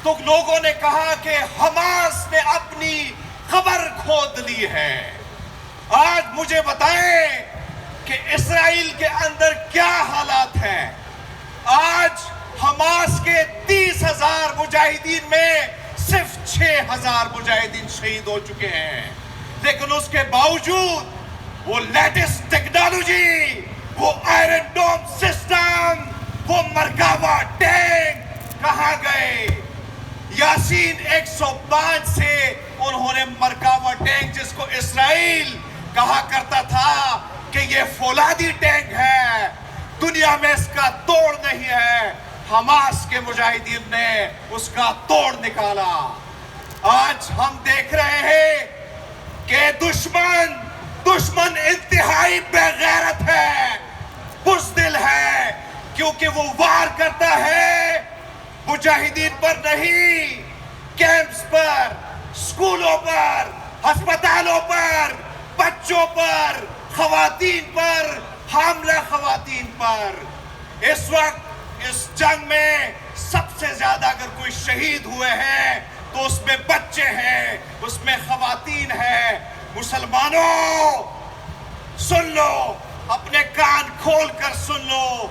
تو لوگوں نے کہا کہ حماس نے اپنی خبر کھود لی ہے۔ آج مجھے بتائیں کہ اسرائیل کے اندر کیا حالات ہیں۔ آج حماس کے 30,000 مجاہدین میں صرف 6,000 مجاہدین شہید ہو چکے ہیں، لیکن اس کے باوجود وہ لیٹسٹ ٹیکنالوجی، وہ آئرن ڈوم سسٹم، وہ مرکاوا ٹینک کہاں گئے؟ یاسین 105 سے انہوں نے مرکاوا ٹینک، جس کو اسرائیل کہا کرتا تھا کہ یہ فولادی ٹینک ہے، دنیا میں اس کا توڑ نہیں ہے، حماس کے مجاہدین نے اس کا توڑ نکالا۔ آج ہم دیکھ رہے ہیں کہ دشمن انتہائی بے غیرت ہے، بزدل ہے، کیونکہ وہ وار کرتا ہے مجاہدین پر نہیں، کیمپس پر، سکولوں پر، ہسپتالوں پر، بچوں پر، خواتین پر، حاملہ خواتین پر۔ اس وقت اس جنگ میں سب سے زیادہ اگر کوئی شہید ہوئے ہیں تو اس میں بچے ہیں، اس میں خواتین ہیں۔ مسلمانوں سن لو، اپنے کان کھول کر سن لو،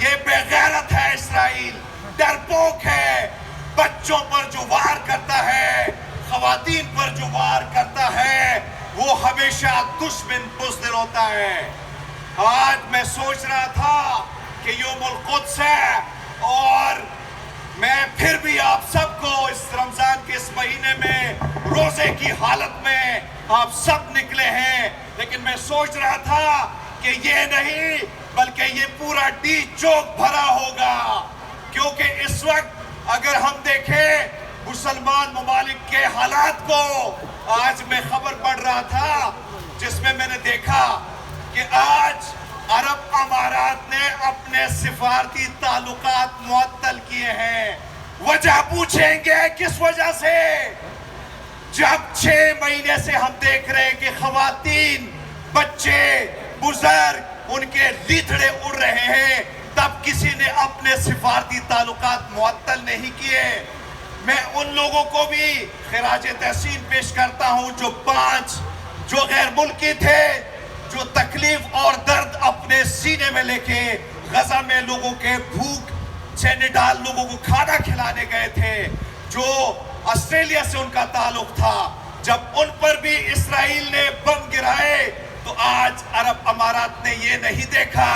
یہ بے غیرت ہے اسرائیل، ڈرپوک ہے، بچوں پر جو وار کرتا ہے، خواتین پر جو وار کرتا ہے، وہ ہمیشہ دشمن بزدل ہوتا ہے۔ آج میں سوچ رہا تھا کہ یوم القدس ہے اور میں پھر بھی آپ سب کو اس رمضان کے اس مہینے میں روزے کی حالت میں آپ سب نکلے ہیں، لیکن میں سوچ رہا تھا کہ یہ نہیں بلکہ یہ پورا ڈی چوک بھرا ہوگا، کیونکہ اس وقت اگر ہم دیکھیں مسلمان ممالک کے حالات کو، آج میں خبر پڑھ رہا تھا جس میں نے دیکھا کہ آج عرب امارات نے اپنے سفارتی تعلقات معطل کیے ہیں۔ وجہ پوچھیں گے کس وجہ سے؟ جب 6 مہینے سے ہم دیکھ رہے ہیں کہ خواتین، بچے، بزرگ، ان کے لیتڑے اڑ رہے ہیں، تب کسی نے اپنے سفارتی تعلقات معطل نہیں کیے۔ میں ان لوگوں کو بھی خراج تحسین پیش کرتا ہوں جو غیر ملکی تھے، جو تکلیف اور درد اپنے سینے میں لے کے غزہ میں لوگوں کے بھوک سے نڈال لوگوں کو کھانا کھلانے گئے تھے، جو آسٹریلیا سے ان کا تعلق تھا۔ جب ان پر بھی اسرائیل نے بم گرائے تو آج عرب امارات نے یہ نہیں دیکھا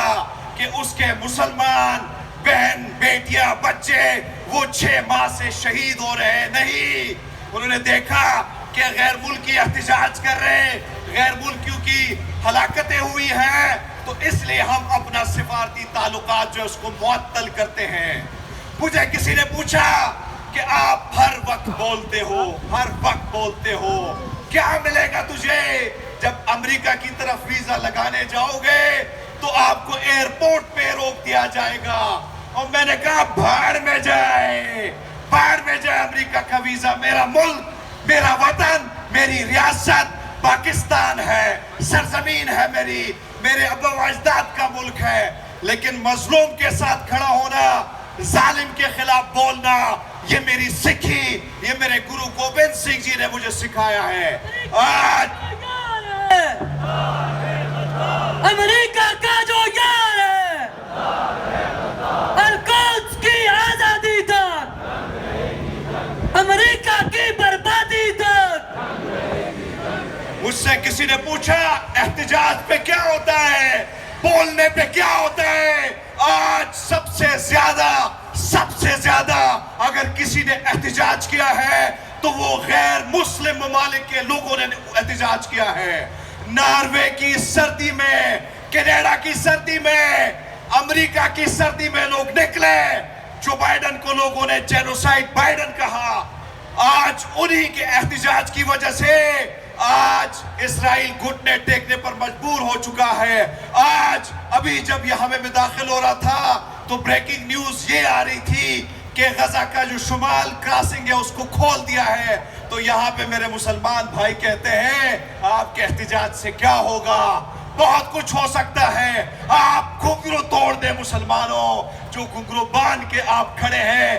کہ اس کے مسلمان بہن، بیٹیاں، بچے وہ 6 ماہ سے شہید ہو رہے ہیں، نہیں، انہوں نے دیکھا کہ غیر ملکی احتجاج کر رہے ہیں، غیر ملکیوں کی ہلاکتیں ہوئی ہیں، تو اس لیے ہم اپنا سفارتی تعلقات جو اس کو معطل کرتے ہیں۔ مجھے کسی نے پوچھا کہ آپ ہر وقت بولتے ہو، کیا ملے گا تجھے جب امریکہ کی طرف ویزا لگانے جاؤ گے تو آپ کو ایئرپورٹ پہ روک دیا جائے گا؟ اور میں نے کہا بھاڑ میں جائے امریکہ کا ویزا، میرا ملک، میرا وطن، میری ریاست پاکستان ہے، سرزمین ہے میرے ابا و اجداد کا ملک ہے، لیکن مظلوم کے ساتھ کھڑا ہونا، ظالم کے خلاف بولنا، یہ میری سکھی، یہ میرے گرو گوبند سنگھ جی نے مجھے سکھایا ہے۔ آج امریکہ کا جو یار ہے، القدس کی آزادی تک، امریکہ کی بربادی تک۔ مجھ سے کسی نے پوچھا احتجاج پہ کیا ہوتا ہے، بولنے پہ کیا ہوتا ہے؟ آج سب سے زیادہ اگر کسی نے احتجاج کیا ہے تو وہ غیر مسلم ممالک کے لوگوں نے احتجاج کیا ہے۔ ناروے کی سردی میں، کینیڈا کی سردی میں، امریکہ کی سردی میں لوگ نکلے، جو بائیڈن کو لوگوں نے جینوسائیڈ بائیڈن کہا۔ آج انہی کے احتجاج کی وجہ سے آج اسرائیل گھٹنے ٹیکنے پر مجبور ہو چکا ہے۔ آج ابھی جب یہاں میں داخل ہو رہا تھا تو بریکنگ نیوز یہ آ رہی تھی کہ غزہ کا جو شمال کراسنگ ہے اس کو کھول دیا ہے۔ تو یہاں پہ میرے مسلمان بھائی کہتے ہیں آپ کے احتجاج سے کیا ہوگا؟ بہت کچھ ہو سکتا ہے۔ آپ گھنگرو توڑ دیں مسلمانوں، جو گھنگرو باندھ کے آپ کھڑے ہیں،